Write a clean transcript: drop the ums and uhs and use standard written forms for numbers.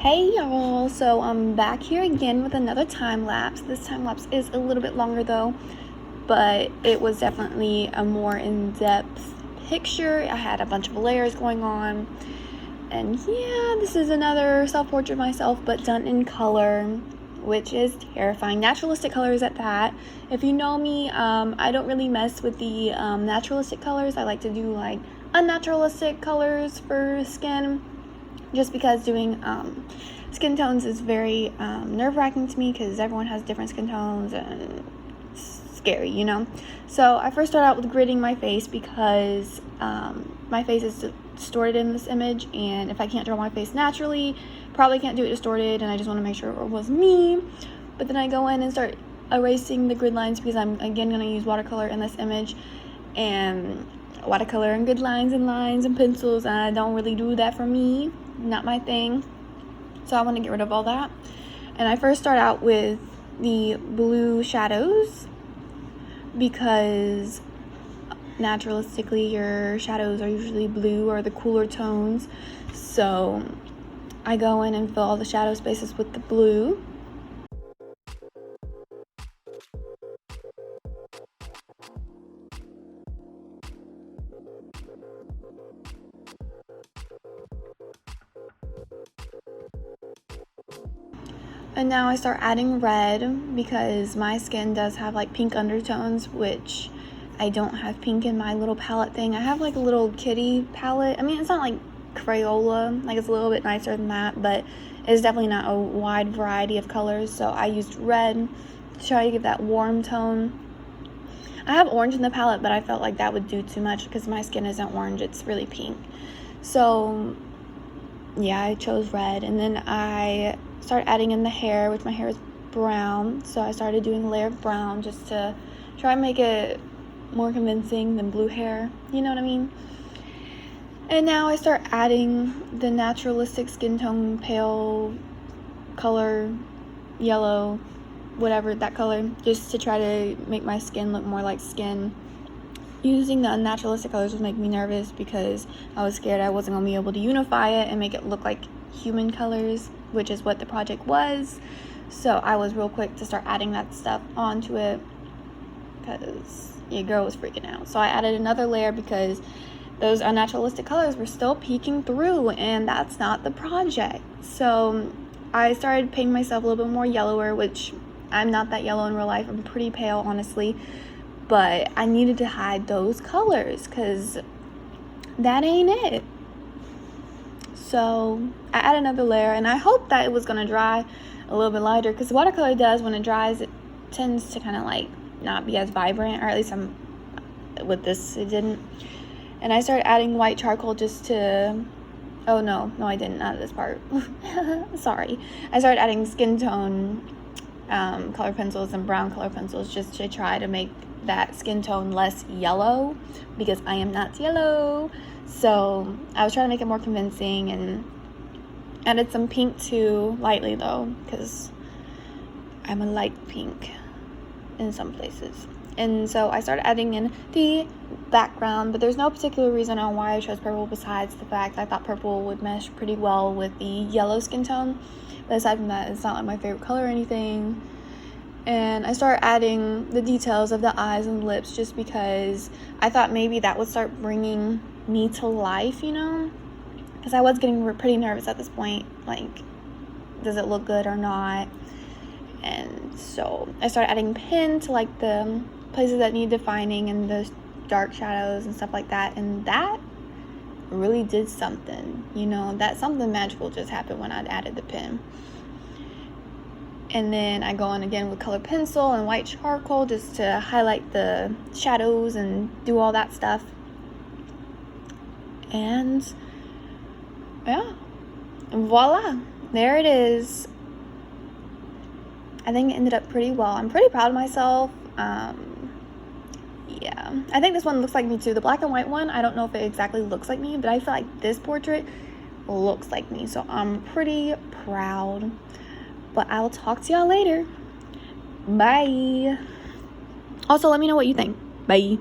Hey y'all, so I'm back here again with another time lapse. This time lapse is a little bit longer though, but it was definitely a more in-depth picture. I had a bunch of layers going on, and yeah, this is another self-portrait of myself, but done in color, which is terrifying. Naturalistic colors at that. If you know me, I don't really mess with the naturalistic colors. I like to do like unnaturalistic colors for skin, just because doing skin tones is very nerve-wracking to me because everyone has different skin tones and it's scary, you know. So I first started out with gridding my face because my face is distorted in this image, and if I can't draw my face naturally, probably can't do it distorted, and I just want to make sure it was me. But then I go in and start erasing the grid lines because I'm again going to use watercolor in this image, and watercolor and good lines and pencils, and I don't really do that for me, not my thing. So I want to get rid of all that, and I first start out with the blue shadows because naturalistically your shadows are usually blue or the cooler tones. So I go in and fill all the shadow spaces with the blue. And now I start adding red because my skin does have like pink undertones, which I don't have pink in my little palette thing. I have like a little kitty palette. I mean, it's not like Crayola, like it's a little bit nicer than that, but it's definitely not a wide variety of colors. So I used red to try to give that warm tone. I have orange in the palette, but I felt like that would do too much because my skin isn't orange, it's really pink. So yeah, I chose red, and then I started adding in the hair, which my hair is brown, so I started doing a layer of brown just to try and make it more convincing than blue hair, you know what I mean? And now I start adding the naturalistic skin tone, pale color, yellow, whatever that color, just to try to make my skin look more like skin. Using the unnaturalistic colors was making me nervous because I was scared I wasn't going to be able to unify it and make it look like human colors, which is what the project was. So I was real quick to start adding that stuff onto it because your girl was freaking out. So I added another layer because those unnaturalistic colors were still peeking through, and that's not the project. So I started painting myself a little bit more yellower, which I'm not that yellow in real life. I'm pretty pale, honestly. But I needed to hide those colors because that ain't it. So I add another layer, and I hope that it was going to dry a little bit lighter because watercolor does, when it dries, it tends to kind of like not be as vibrant, or at least with this it didn't. And I started adding white charcoal just to, oh no I didn't, not this part. Sorry. I started adding skin tone color pencils and brown color pencils just to try to make that skin tone less yellow because I am not yellow. So I was trying to make it more convincing, and added some pink too, lightly though, because I'm a light pink in some places. And so I started adding in the background, but there's no particular reason on why I chose purple besides the fact I thought purple would mesh pretty well with the yellow skin tone. But aside from that, it's not like my favorite color or anything. And I started adding the details of the eyes and lips just because I thought maybe that would start bringing me to life, you know? Because I was getting pretty nervous at this point. Like, does it look good or not? And so I started adding pen to like the places that need defining and the dark shadows and stuff like that. And that really did something, you know? That something magical just happened when I added the pen. And then I go in again with colored pencil and white charcoal just to highlight the shadows and do all that stuff. And yeah, voila, there it is. I think it ended up pretty well. I'm pretty proud of myself. Yeah, I think this one looks like me too. The black and white one, I don't know if it exactly looks like me, but I feel like this portrait looks like me. So I'm pretty proud. But I'll talk to y'all later. Bye. Also, let me know what you think. Bye.